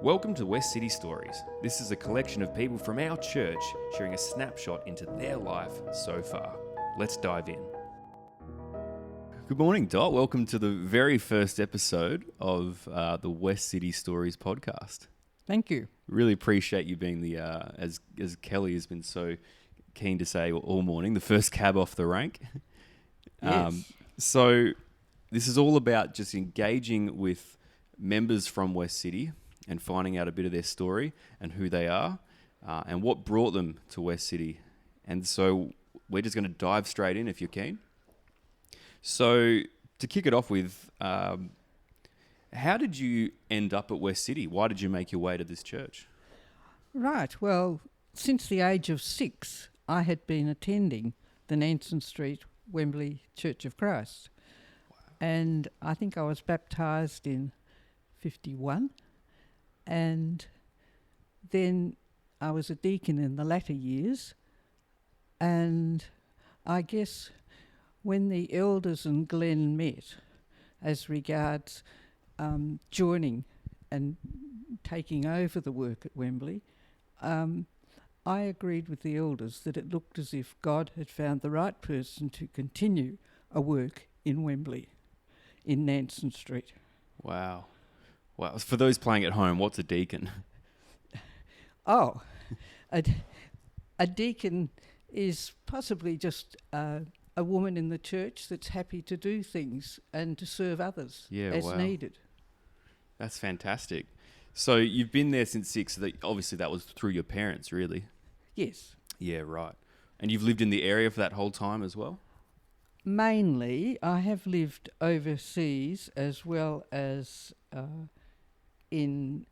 Welcome to Westcity Stories. This is a collection of people from our church sharing a snapshot into their life so far. Let's dive in. Good morning, Dot. Welcome to the very first episode of the Westcity Stories podcast. Thank you. Really appreciate you being the, as Kelly has been so keen to say all morning, the first cab off the rank. Yes. So this is all about just engaging with members from Westcity and finding out a bit of their story and who they are and what brought them to Westcity. And so we're just going to dive straight in if you're keen. So to kick it off with, how did you end up at Westcity? Why did you make your way to this church? Right. Well, since the age of 6, I had been attending the Nansen Street Wembley Church of Christ. Wow. And I think I was baptised in 51. And then I was a deacon in the latter years. And I guess when the elders and Glenn met as regards joining and taking over the work at Wembley, I agreed with the elders that it looked as if God had found the right person to continue a work in Wembley, in Nansen Street. Wow. Wow. For those playing at home, what's a deacon? Oh, a deacon is possibly just a woman in the church that's happy to do things and to serve others as needed. That's fantastic. So you've been there since 6. So obviously that was through your parents, really? Yes. Yeah, right. And you've lived in the area for that whole time as well? Mainly, I have lived overseas as well as in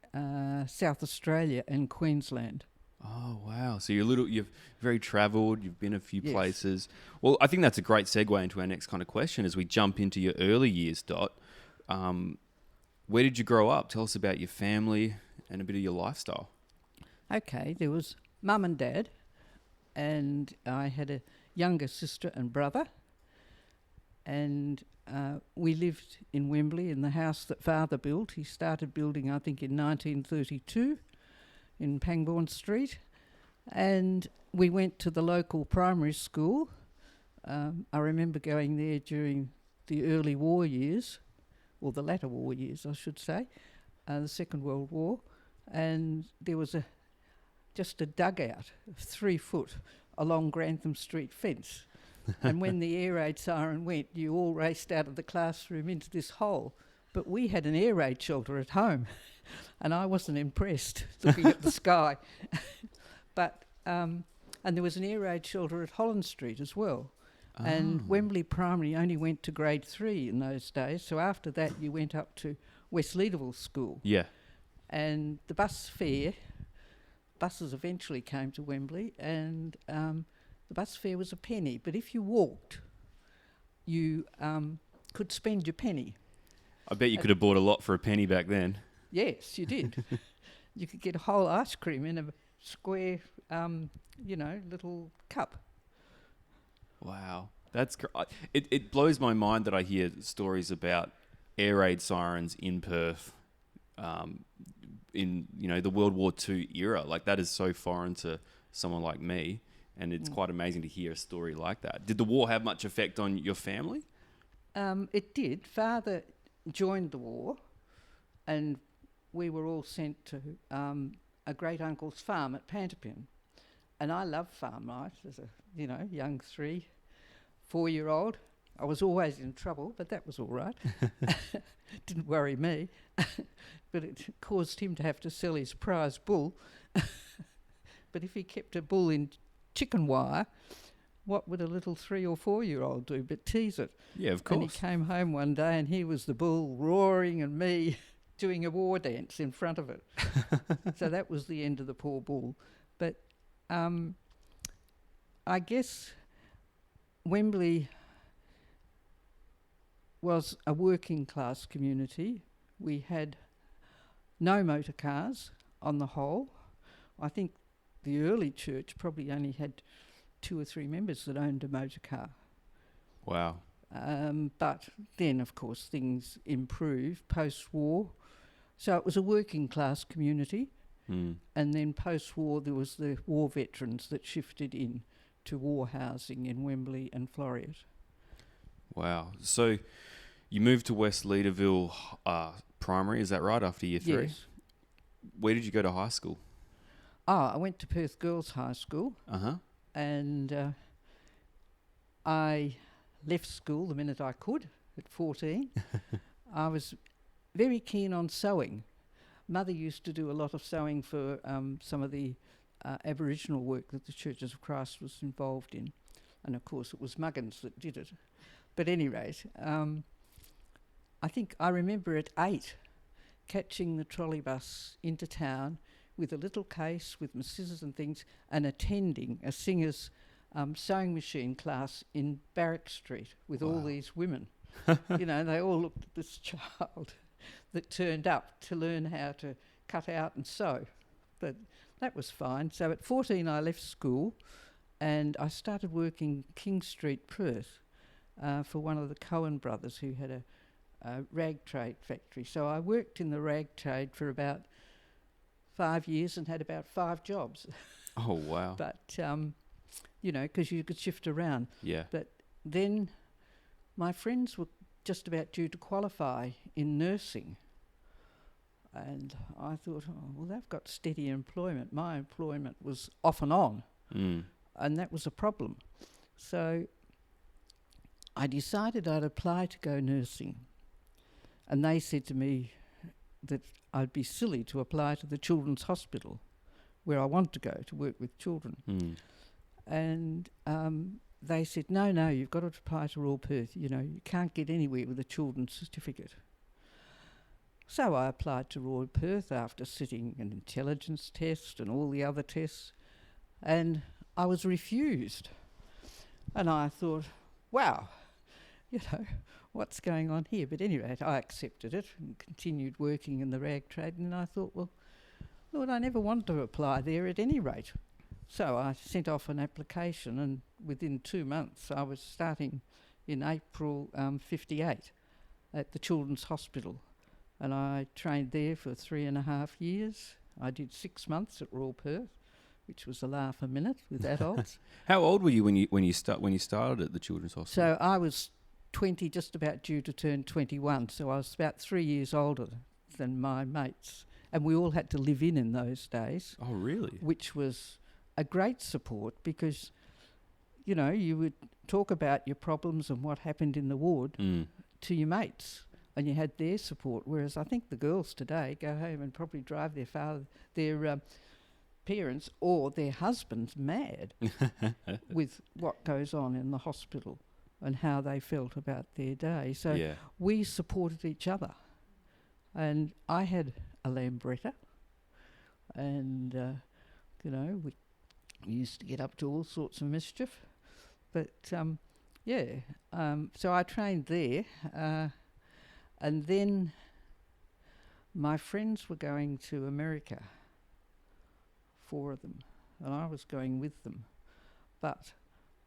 South Australia and Queensland. Oh, wow. So you've very travelled, you've been a few places. Well, I think that's a great segue into our next kind of question as we jump into your early years, Dot. Where did you grow up? Tell us about your family and a bit of your lifestyle. Okay, there was Mum and Dad, and I had a younger sister and brother, and we lived in Wembley in the house that Father built. He started building, I think, in 1932 in Pangbourne Street, and we went to the local primary school. I remember going there during the early war years, or the latter war years, I should say, the Second World War, and there was just a dugout of 3 foot along Grantham Street fence. And when the air raid siren went, you all raced out of the classroom into this hole. But we had an air raid shelter at home, and I wasn't impressed looking at the sky. But and there was an air raid shelter at Holland Street as well. Oh. And Wembley Primary only went to grade 3 in those days. So after that, you went up to West Leederville School. Yeah. And the buses eventually came to Wembley, and the bus fare was a penny. But if you walked, you could spend your penny. I bet you could have bought a lot for a penny back then. Yes, you did. You could get a whole ice cream in a square, little cup. Wow, that's it blows my mind that I hear stories about air raid sirens in Perth, in the World War II era. Like, that is so foreign to someone like me, and it's quite amazing to hear a story like that. Did the war have much effect on your family? It did. Father joined the war, and we were all sent to a great uncle's farm at Pantapin. And I loved farm life as a young 3-4-year-old. I was always in trouble, but that was all right. Didn't worry me. But it caused him to have to sell his prize bull. But if he kept a bull in chicken wire, what would a little 3 or 4-year-old do but tease it? Yeah, of course. And he came home one day and he was the bull roaring and me doing a war dance in front of it. So that was the end of the poor bull. But I guess Wembley was a working class community. We had no motor cars on the whole. I think the early church probably only had 2 or 3 members that owned a motor car. Wow. But then, of course, things improved post-war. So it was a working class community, Mm. and then post-war there was the war veterans that shifted in to war housing in Wembley and Floreat. Wow. So you moved to West Leaderville Primary, is that right, after year 3? Yes. Where did you go to high school? I went to Perth Girls High School, Uh-huh. and I left school the minute I could at 14. I was very keen on sewing. Mother used to do a lot of sewing for some of the Aboriginal work that the Churches of Christ was involved in. And of course it was Muggins that did it. But at any rate, I think I remember at 8 catching the trolley bus into town with a little case with my scissors and things and attending a singer's sewing machine class in Barrack Street with all these women. You know, they all looked at this child that turned up to learn how to cut out and sew. But that was fine. So at 14 I left school and I started working King Street, Perth, for one of the Cohen brothers who had a rag trade factory. So I worked in the rag trade for about 5 years and had about 5 jobs. Oh, wow. But, you know, because you could shift around. Yeah. But then my friends were just about due to qualify in nursing. And I thought, oh, well, they've got steady employment. My employment was off and on. Mm. And that was a problem. So I decided I'd apply to go nursing. And they said to me that I'd be silly to apply to the Children's Hospital, where I want to go to work with children. Mm. And they said, no, you've got to apply to Royal Perth. You know, you can't get anywhere with a children's certificate. So I applied to Royal Perth after sitting an intelligence test and all the other tests, and I was refused. And I thought, wow, you know, what's going on here? But anyway, I accepted it and continued working in the rag trade, and I thought, well, Lord, I never wanted to apply there at any rate. So I sent off an application, and within 2 months I was starting in April 58 at the Children's Hospital. And I trained there for 3.5 years. I did 6 months at Royal Perth, which was a laugh a minute with adults. How old were you when you started at the Children's Hospital? So I was 20, just about due to turn 21. So I was about 3 years older than my mates. And we all had to live in those days. Oh, really? Which was a great support because, you know, you would talk about your problems and what happened in the ward to your mates. And you had their support, whereas I think the girls today go home and probably drive their parents or their husbands mad with what goes on in the hospital and how they felt about their day. So we supported each other. And I had a Lambretta, and, you know, we used to get up to all sorts of mischief. But, so I trained there. And then my friends were going to America, 4 of them, and I was going with them. But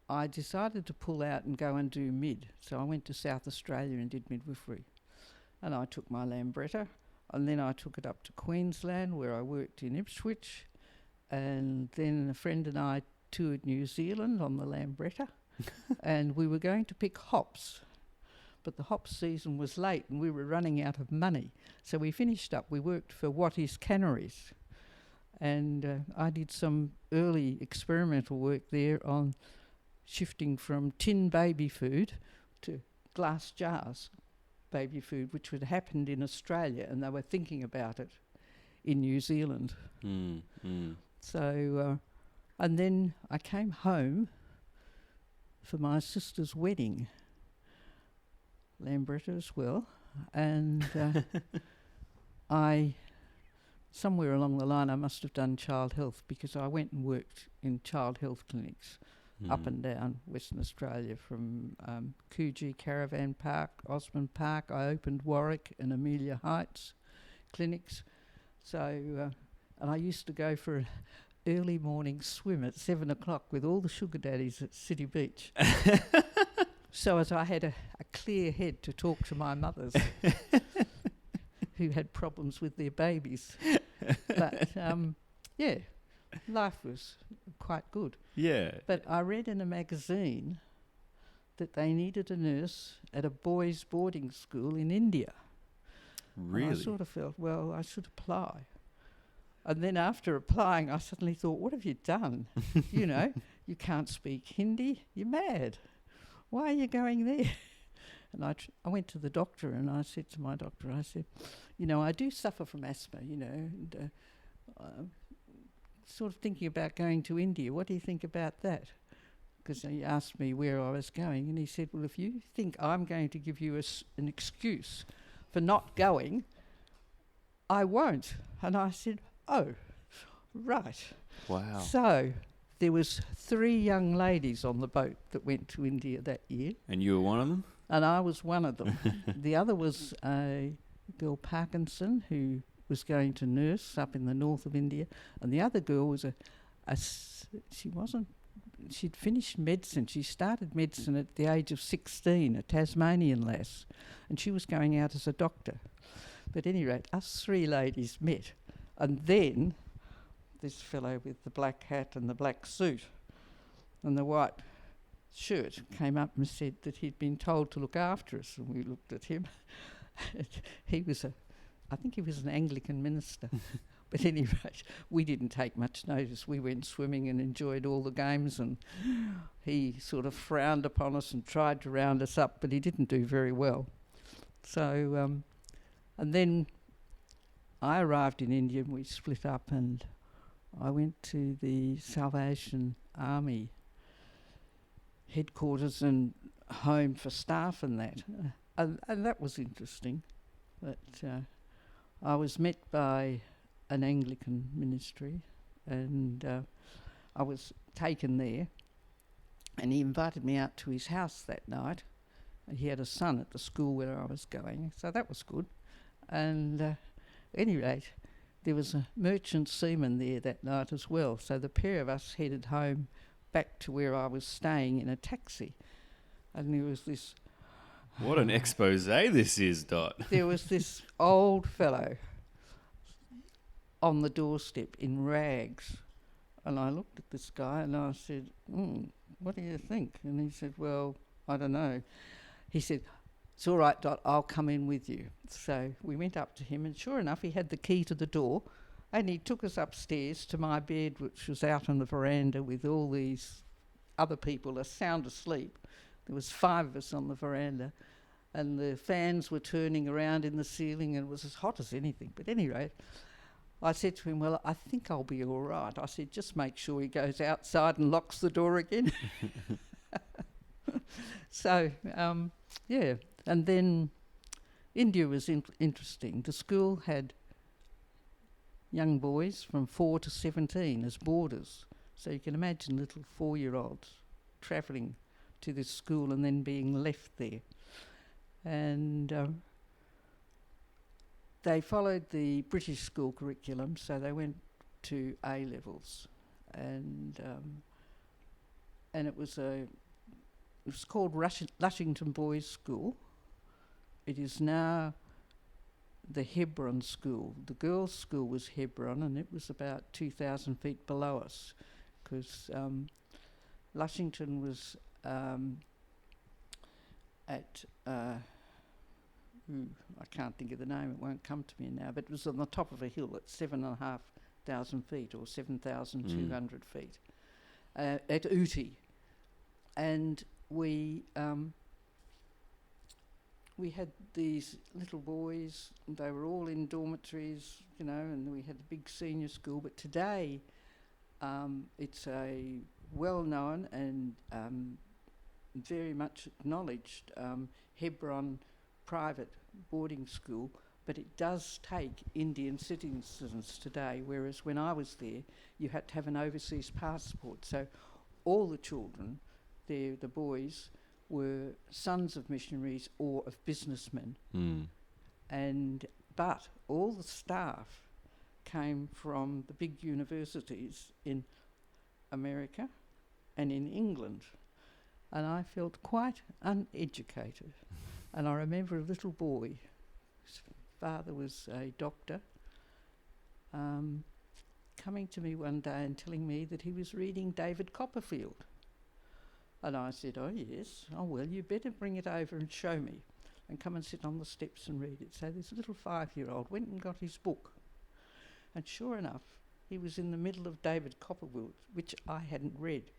I decided to pull out and go and do mid. So I went to South Australia and did midwifery. And I took my Lambretta, and then I took it up to Queensland, where I worked in Ipswich. And then a friend and I toured New Zealand on the Lambretta, and we were going to pick hops. But the hop season was late and we were running out of money. So we finished up. We worked for What Is Canneries. And I did some early experimental work there on shifting from tin baby food to glass jars baby food, which had happened in Australia, and they were thinking about it in New Zealand. So, and then I came home for my sister's wedding. Lambretta as well, and somewhere along the line I must have done child health, because I went and worked in child health clinics up and down Western Australia, from Coogee Caravan Park, Osmond Park. I opened Warwick and Amelia Heights clinics. So, and I used to go for an early morning swim at 7 o'clock with all the sugar daddies at City Beach. So as I had a clear head to talk to my mothers, who had problems with their babies. But, yeah, life was quite good. Yeah. But I read in a magazine that they needed a nurse at a boys' boarding school in India. Really? And I sort of felt, well, I should apply. And then after applying, I suddenly thought, what have you done? You know, you can't speak Hindi. You're mad. Why are you going there? And I went to the doctor and I said to my doctor, I said, you know, I do suffer from asthma, you know, and sort of thinking about going to India. What do you think about that? Because he asked me where I was going, and he said, well, if you think I'm going to give you an excuse for not going, I won't. And I said, oh, right. Wow. So there was 3 young ladies on the boat that went to India that year. And you were one of them? And I was one of them. The other was a girl, Parkinson, who was going to nurse up in the north of India. And the other girl was she'd finished medicine. She started medicine at the age of 16, a Tasmanian lass. And she was going out as a doctor. But at any rate, us 3 ladies met. And then this fellow with the black hat and the black suit and the white shirt came up and said that he'd been told to look after us, and we looked at him. I think he was an Anglican minister. But anyway, we didn't take much notice. We went swimming and enjoyed all the games, and he sort of frowned upon us and tried to round us up, but he didn't do very well. So, and then I arrived in India and we split up, and I went to the Salvation Army headquarters and home for staff and that. And that was interesting. But I was met by an Anglican ministry, and I was taken there, and he invited me out to his house that night. And he had a son at the school where I was going, so that was good. And at any rate, there was a merchant seaman there that night as well, so the pair of us headed home back to where I was staying in a taxi. And there was this... What an expose this is, Dot. There was this old fellow on the doorstep in rags. And I looked at this guy and I said, what do you think? And he said, well, I don't know. He said, it's all right, Dot, I'll come in with you. So we went up to him, and sure enough, he had the key to the door, and he took us upstairs to my bed, which was out on the veranda with all these other people sound asleep. There was 5 of us on the veranda, and the fans were turning around in the ceiling, and it was as hot as anything. But at any rate, I said to him, well, I think I'll be all right. I said, just make sure he goes outside and locks the door again. So, yeah. And then India was interesting. The school had young boys from 4 to 17 as boarders. So you can imagine little 4-year-olds travelling to this school and then being left there. And they followed the British school curriculum, so they went to A levels, and it was called Lushington Boys School. It is now the Hebron School. The girls' school was Hebron, and it was about 2,000 feet below us, because Lushington was at I can't think of the name, it won't come to me now, but it was on the top of a hill at 7,500 feet or 7,200 feet at Ooty. And we had these little boys, they were all in dormitories, you know, and we had a big senior school. But today it's a well-known and very much acknowledged Hebron private boarding school, but it does take Indian citizens today, whereas when I was there, you had to have an overseas passport. So all the children, the boys, were sons of missionaries or of businessmen. But all the staff came from the big universities in America and in England. And I felt quite uneducated. And I remember a little boy, father was a doctor, coming to me one day and telling me that he was reading David Copperfield. And I said, oh yes, oh well, you better bring it over and show me, and come and sit on the steps and read it. So this little 5-year-old went and got his book, and sure enough, he was in the middle of David Copperfield, which I hadn't read.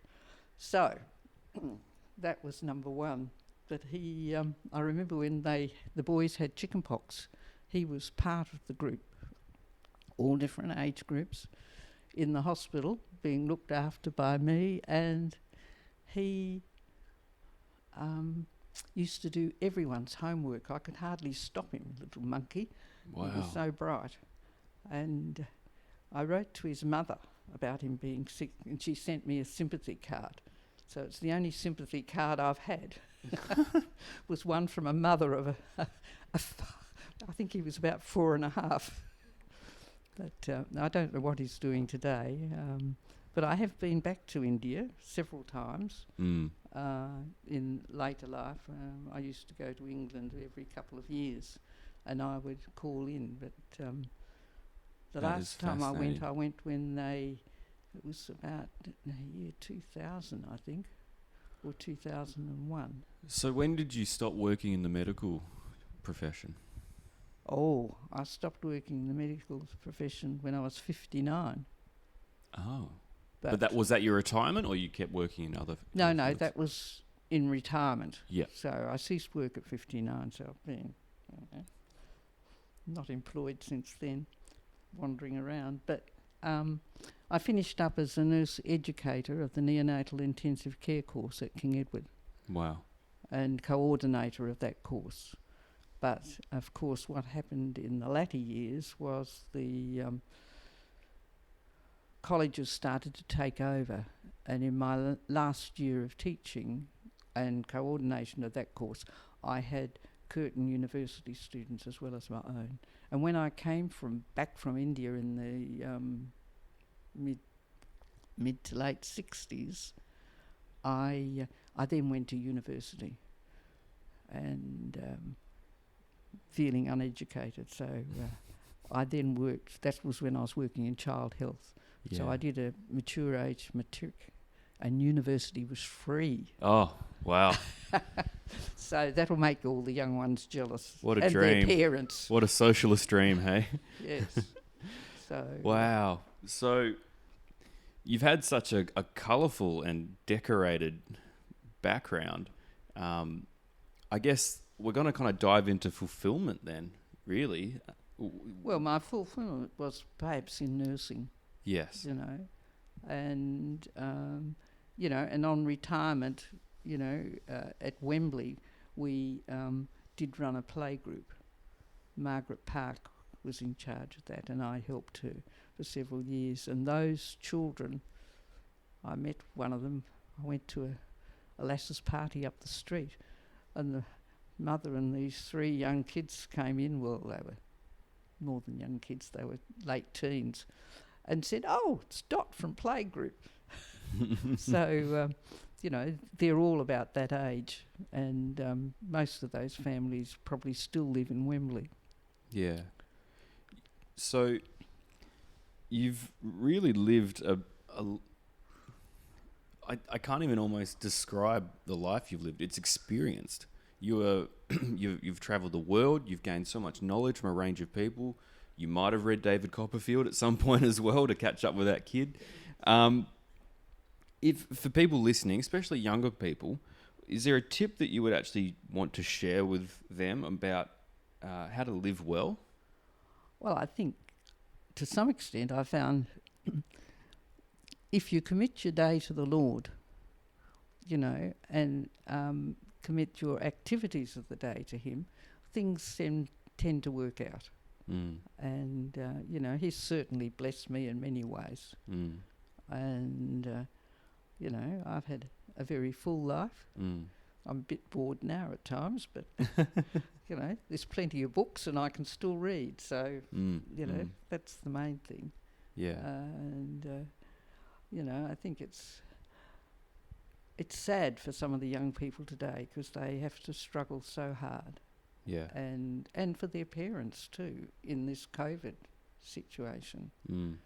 So that was number one. But he, I remember when the boys had chickenpox, he was part of the group, all different age groups, in the hospital, being looked after by me, and he used to do everyone's homework. I could hardly stop him, little monkey. Wow. He was so bright. And I wrote to his mother about him being sick, and she sent me a sympathy card. So it's the only sympathy card I've had. Was one from a mother of I think he was about 4.5. But I don't know what he's doing today. But I have been back to India several times in later life. I used to go to England every couple of years, and I would call in. But the last time I went when it was about the year 2000, I think, or 2001. So when did you stop working in the medical profession? Oh, I stopped working in the medical profession when I was 59. Oh. But was that your retirement, or you kept working in other No, fields? that was in retirement. Yeah. So I ceased work at 59, so I've been not employed since then, wandering around. But I finished up as a nurse educator of the neonatal intensive care course at King Edward. Wow. And coordinator of that course. But, of course, what happened in the latter years was the colleges started to take over. And in my last year of teaching and coordination of that course, I had Curtin University students as well as my own. And when I came back from India in the mid to late 60s, I then went to university and feeling uneducated. So I then worked, that was when I was working in child health. Yeah. So I did a mature age matric, and university was free. Oh, wow. So that'll make all the young ones jealous. What a and dream. And their parents. What a socialist dream, hey? Yes. So. Wow. So you've had such a colourful and decorated background. I guess we're going to kind of dive into fulfilment then, really. Well, my fulfilment was perhaps in nursing. Yes. You know, and, and on retirement, at Wembley, we did run a playgroup. Margaret Park was in charge of that, and I helped her for several years. And those children, I met one of them. I went to a lass's party up the street, and the mother and these 3 young kids came in. Well, they were more than young kids, they were late teens, and said, oh, it's Dot from playgroup. So, they're all about that age, and most of those families probably still live in Wembley. Yeah. So you've really lived I can't even almost describe the life you've lived. It's experienced. You've travelled the world. You've gained so much knowledge from a range of people. You might have read David Copperfield at some point as well to catch up with that kid. If for people listening, especially younger people, is there a tip that you would actually want to share with them about how to live well? Well, I think to some extent I found if you commit your day to the Lord, and commit your activities of the day to Him, things tend to work out. Mm. And, He's certainly blessed me in many ways. Mm. And, I've had a very full life. Mm. I'm a bit bored now at times, but, there's plenty of books and I can still read. So, that's the main thing. Yeah. I think it's sad for some of the young people today because they have to struggle so hard. Yeah. and for their parents too in this COVID situation. And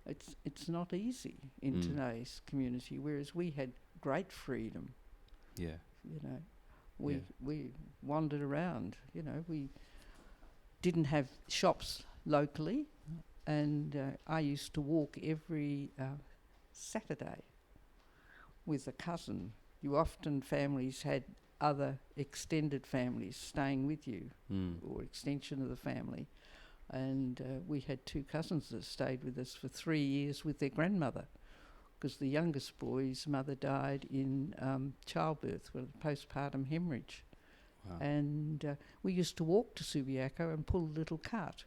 it's not easy in today's community. Whereas we had great freedom. Yeah. We wandered around. We didn't have shops locally, and I used to walk every Saturday with a cousin. Families had other extended families staying with you, or extension of the family. And we had 2 cousins that stayed with us for 3 years with their grandmother, because the youngest boy's mother died in childbirth with a postpartum hemorrhage. Wow. And we used to walk to Subiaco and pull a little cart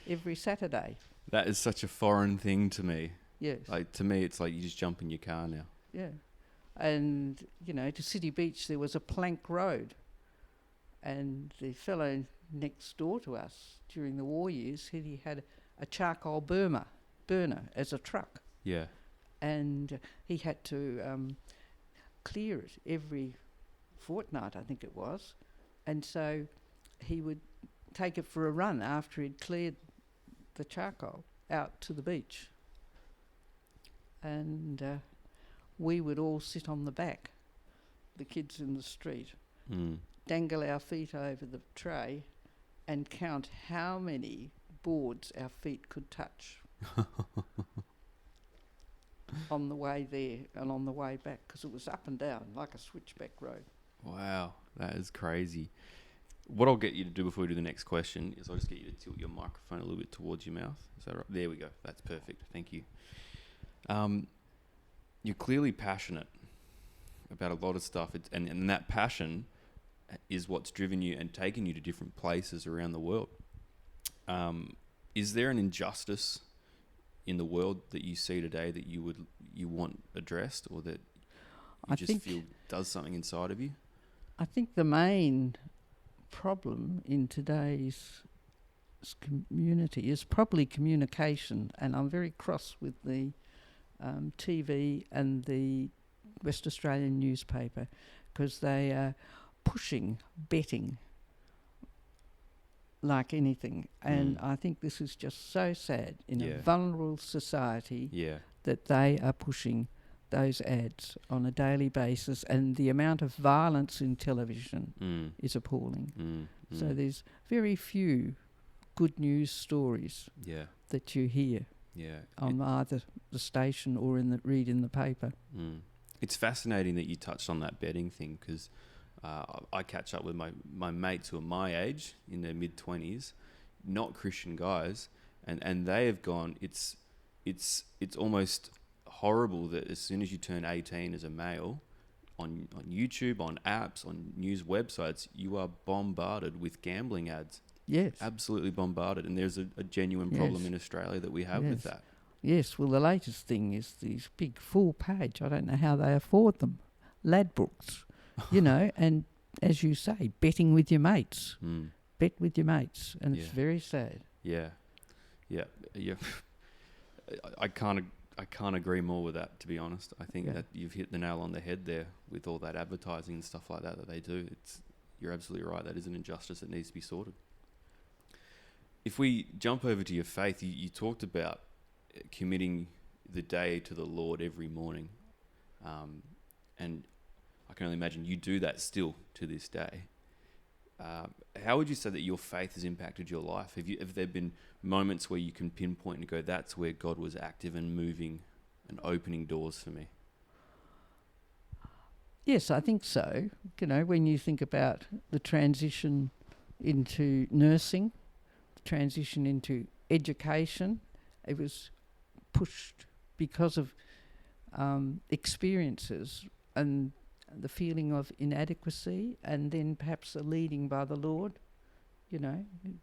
every Saturday. That is such a foreign thing to me. Yes. Like, to me, it's like you just jump in your car now. Yeah. And, to City Beach there was a plank road. And the fellow next door to us during the war years, he had a charcoal burner as a truck. Yeah. And he had to clear it every fortnight, I think it was. And so he would take it for a run after he'd cleared the charcoal out to the beach. And we would all sit on the back, the kids in the street, dangle our feet over the tray and count how many boards our feet could touch on the way there and on the way back, because it was up and down like a switchback road. Wow, that is crazy. What I'll get you to do before we do the next question is I'll just get you to tilt your microphone a little bit towards your mouth. Is that right? There we go. That's perfect. Thank you. You're clearly passionate about a lot of stuff, and that passion is what's driven you and taken you to different places around the world. Is there an injustice in the world that you see today that you want addressed, or that you just feel does something inside of you? I think the main problem in today's community is probably communication, and I'm very cross with the TV and the West Australian newspaper, because they are pushing betting like anything. And I think this is just so sad in a vulnerable society that they are pushing those ads on a daily basis, and the amount of violence in television is appalling. So there's very few good news stories that you hear on either the station or read in the paper. It's fascinating that you touched on that betting thing, because I catch up with my mates who are my age, in their mid-20s, not Christian guys, and they have gone, it's almost horrible that as soon as you turn 18 as a male, on YouTube, on apps, on news websites, you are bombarded with gambling ads. Yes. Absolutely bombarded. And there's a genuine problem in Australia that we have with that. Yes, well, the latest thing is these big full page, I don't know how they afford them, lad books, and as you say, betting with your mates. Bet with your mates, and it's very sad. Yeah. I can't agree more with that, to be honest. I think that you've hit the nail on the head there with all that advertising and stuff like that they do. You're absolutely right. That is an injustice that needs to be sorted. If we jump over to your faith, you talked about committing the day to the Lord every morning. And I can only imagine you do that still to this day. How would you say that your faith has impacted your life? Have there been moments where you can pinpoint and go, that's where God was active and moving and opening doors for me? Yes, I think so. When you think about the transition into nursing, the transition into education, it was pushed because of experiences and the feeling of inadequacy, and then perhaps a leading by the Lord,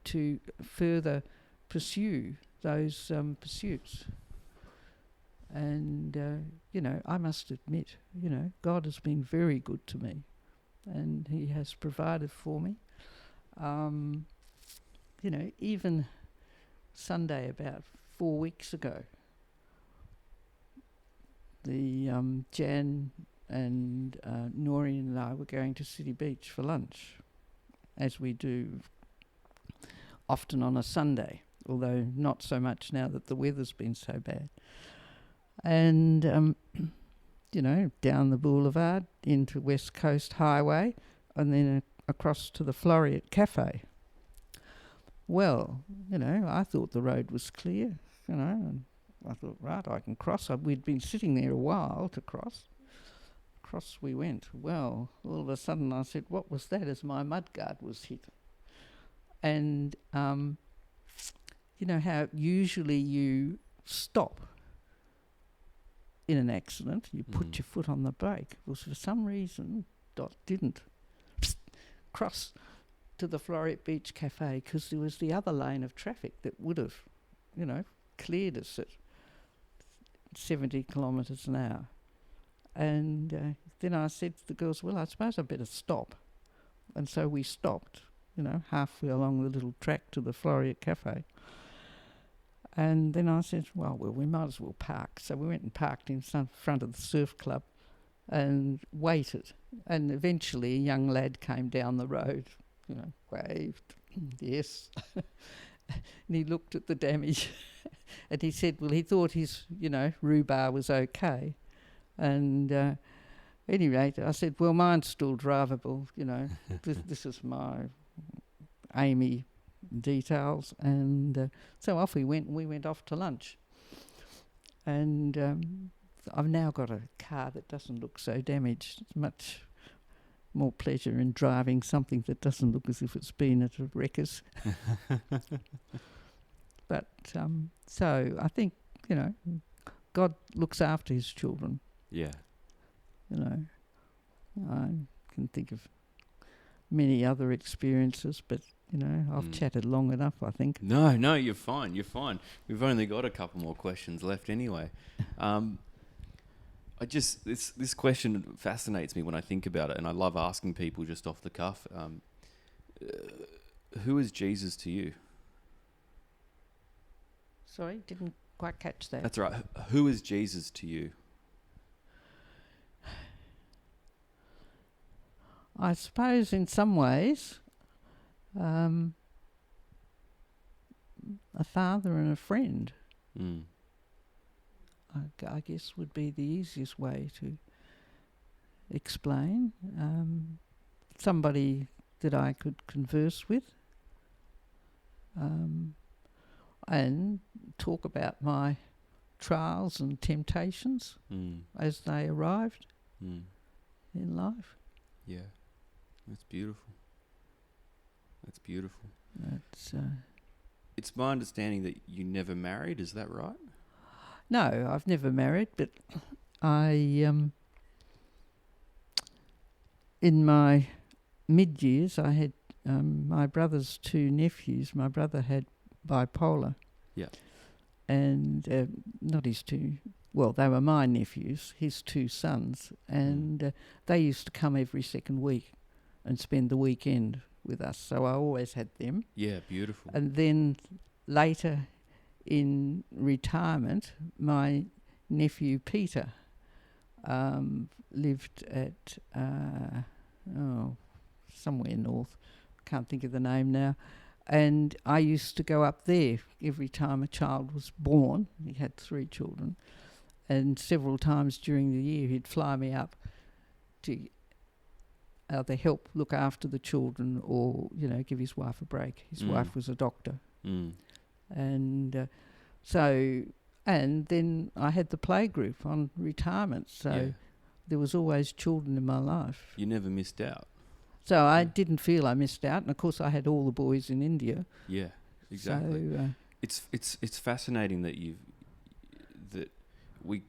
to further pursue those pursuits. And, I must admit, God has been very good to me, and He has provided for me. Even Sunday, about 4 weeks ago, the Jan and Noreen and I were going to City Beach for lunch, as we do often on a Sunday, although not so much now that the weather's been so bad. And, down the boulevard into West Coast Highway and then across to the Floriat Cafe. Well, I thought the road was clear, and I thought, right, I can cross. We'd been sitting there a while to cross. Across we went. Well, all of a sudden I said, what was that, as my mudguard was hit. And you know how usually you stop in an accident, you put your foot on the brake. Well, for some reason, Dot didn't cross to the Floriat Beach Cafe because there was the other lane of traffic that would have, cleared us at 70 kilometres an hour. And then I said to the girls, well, I suppose I better stop. And so we stopped, halfway along the little track to the Floriat Cafe. And then I said, well, we might as well park. So we went and parked in front of the surf club and waited. And eventually a young lad came down the road, waved, yes. And he looked at the damage and he said, well, he thought his, rhubarb was okay. And at any rate, I said, well, mine's still drivable, this is my Amy details. And so off we went, and we went off to lunch. And I've now got a car that doesn't look so damaged. It's much more pleasure in driving something that doesn't look as if it's been at a wreckers. But so I think, God looks after his children. Yeah. I can think of many other experiences, but I've chatted long enough, I think. No, you're fine. We've only got a couple more questions left anyway. This question fascinates me when I think about it, and I love asking people just off the cuff. Who is Jesus to you? Sorry, didn't quite catch that. That's right. Who is Jesus to you? I suppose in some ways, a father and a friend, I guess would be the easiest way to explain. Somebody that I could converse with and talk about my trials and temptations as they arrived in life. Yeah. That's beautiful. It's my understanding that you never married, is that right? No, I've never married, but I, in my mid-years, I had my brother's two nephews. My brother had bipolar. Yeah. And not his two, well, they were my nephews, his two sons, and they used to come every second week and spend the weekend with us. So I always had them. Yeah, beautiful. And then later in retirement, my nephew Peter lived at somewhere north. Can't think of the name now. And I used to go up there every time a child was born. He had 3 children. And several times during the year he'd fly me up to either help look after the children or, give his wife a break. His wife was a doctor. And and then I had the play group on retirement, so there was always children in my life. You never missed out. So I didn't feel I missed out, and of course I had all the boys in India. Yeah, exactly. So, it's fascinating that we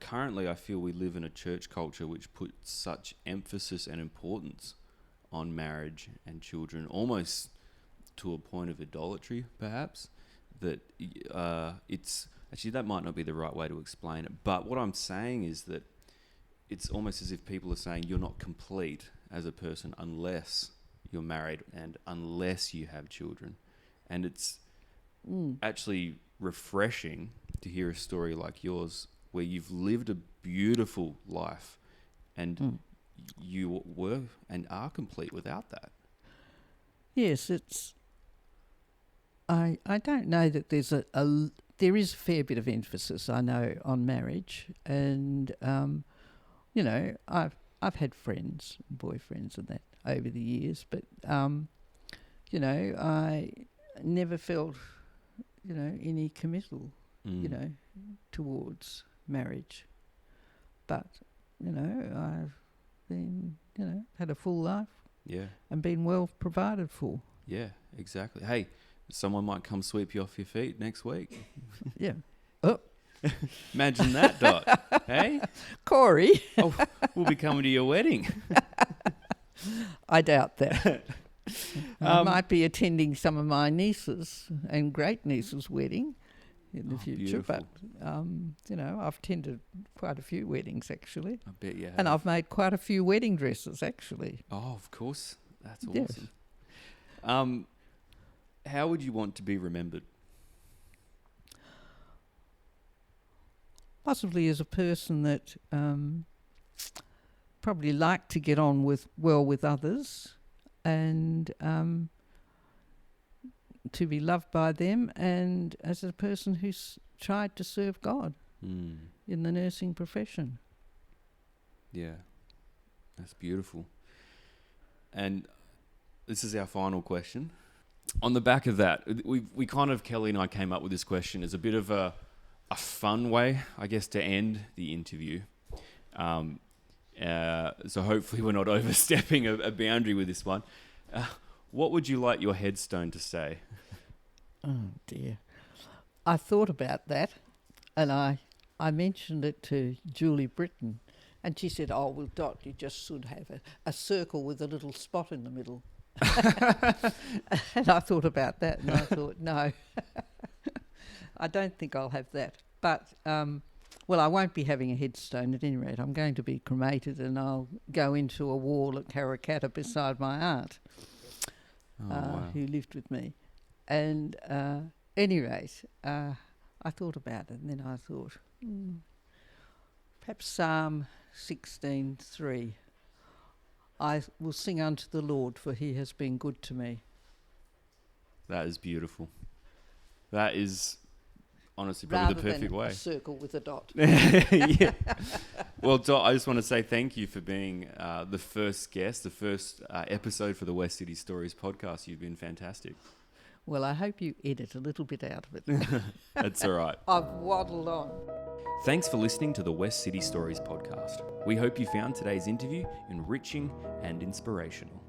currently, I feel we live in a church culture which puts such emphasis and importance on marriage and children, almost to a point of idolatry, perhaps. That it's actually, that might not be the right way to explain it. But what I'm saying is that it's almost as if people are saying you're not complete as a person unless you're married and unless you have children. And it's actually refreshing to hear a story like yours where you've lived a beautiful life and you were and are complete without that. Yes, I don't know that there is a fair bit of emphasis, I know, on marriage, and I've had friends, boyfriends, and that over the years, but I never felt any committal towards marriage, but I've been had a full life, and been well provided for. Yeah, exactly. Hey, someone might come sweep you off your feet next week. Yeah. Oh. Imagine that, Dot. Hey? Corey. Oh, we'll be coming to your wedding. I doubt that. I might be attending some of my nieces and great nieces' wedding in the future, beautiful. but I've attended quite a few weddings actually. I bet you have. And I've made quite a few wedding dresses actually. Oh, of course. That's Yes. awesome. How would you want to be remembered? Possibly as a person that probably liked to get on with others, and to be loved by them, and as a person who's tried to serve God in the nursing profession. Yeah, that's beautiful. And this is our final question. On the back of that, we kind of, Kelly and I came up with this question as a bit of a fun way, I guess, to end the interview. So hopefully we're not overstepping a boundary with this one. What would you like your headstone to say? Oh dear. I thought about that, and I mentioned it to Julie Britton, and she said, "Oh, well, Dot, you just should have a circle with a little spot in the middle." And I thought about that, and I thought, no, I don't think I'll have that. But, well, I won't be having a headstone at any rate. I'm going to be cremated, and I'll go into a wall at Karrakatta beside my aunt, Wow. who lived with me. And any rate, I thought about it, and then I thought, perhaps Psalm 16:3. I will sing unto the Lord, for he has been good to me. That is beautiful. That is honestly probably the perfect way. A circle with a dot. Yeah. Well, Dot, I just want to say thank you for being the first guest, the first episode for the Westcity Stories podcast. You've been fantastic. Well, I hope you edit a little bit out of it. That's all right. I've waddled on. Thanks for listening to the Westcity Stories podcast. We hope you found today's interview enriching and inspirational.